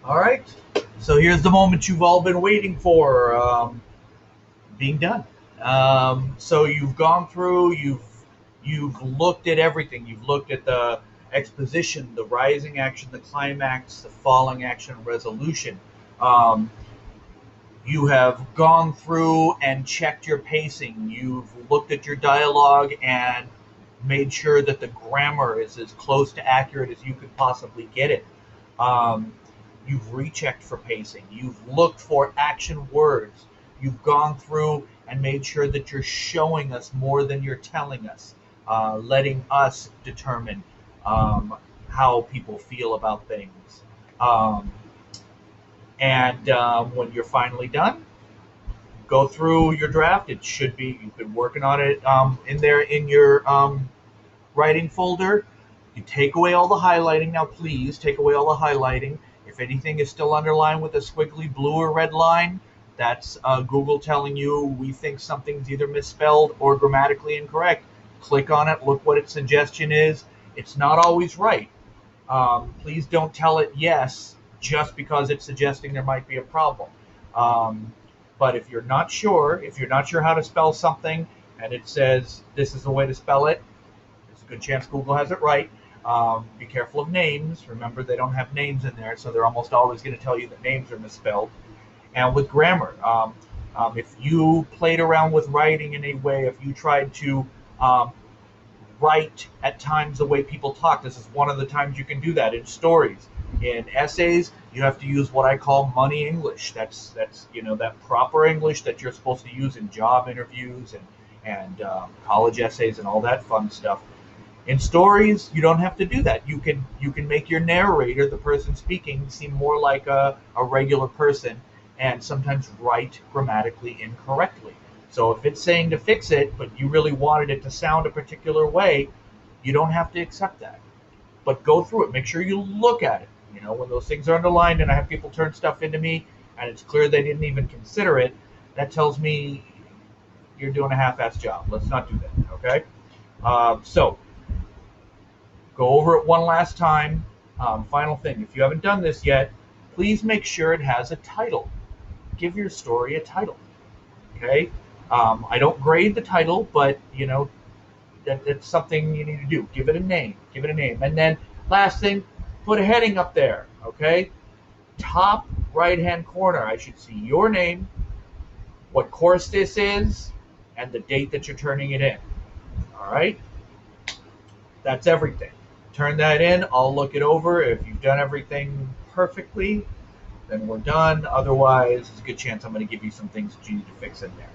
All right. So here's the moment you've all been waiting for, being done. So you've gone through, you've looked at everything. You've looked at the exposition, the rising action, the climax, the falling action, resolution. Um, you have gone through and checked your pacing. You've looked at your dialogue and made sure that the grammar is as close to accurate as you could possibly get it. Um, you've rechecked for pacing. You've looked for action words. You've gone through and made sure that you're showing us more than you're telling us, letting us determine how people feel about things. Um, and when you're finally done, go through your draft. It should be, you've been working on it in there in your writing folder. You take away all the highlighting. Now, please take away all the highlighting. If anything is still underlined with a squiggly blue or red line, that's Google telling you we think something's either misspelled or grammatically incorrect. Click on it, look what its suggestion is. It's not always right. Please don't tell it yes just because it's suggesting there might be a problem. Um, but if you're not sure how to spell something, and it says this is the way to spell it, there's a good chance Google has it right. Be careful of names. Remember, they don't have names in there, so they're almost always going to tell you that names are misspelled. And with grammar, if you played around with writing in a way, if you tried to write at times the way people talk, this is one of the times you can do that in stories. In essays, you have to use what I call money English. That's that proper English that you're supposed to use in job interviews and college essays and all that fun stuff. In stories, you don't have to do that. You can make your narrator, the person speaking, seem more like a regular person, and sometimes write grammatically incorrectly. So if it's saying to fix it, but you really wanted it to sound a particular way, you don't have to accept that. But go through it. Make sure you look at it. When those things are underlined, and I have people turn stuff into me, and it's clear they didn't even consider it, that tells me you're doing a half-assed job. Let's not do that. Okay. So go over it one last time. Final thing, if you haven't done this yet, please make sure it has a title. Give your story a title. Okay. I don't grade the title, but that's something you need to do. Give it a name. Give it a name. And then last thing, put a heading up there. Okay. Top right hand corner, I should see your name, what course this is, and the date that you're turning it in. All right. That's everything. Turn that in. I'll look it over. If you've done everything perfectly, then we're done. Otherwise, there's a good chance I'm going to give you some things that you need to fix in there.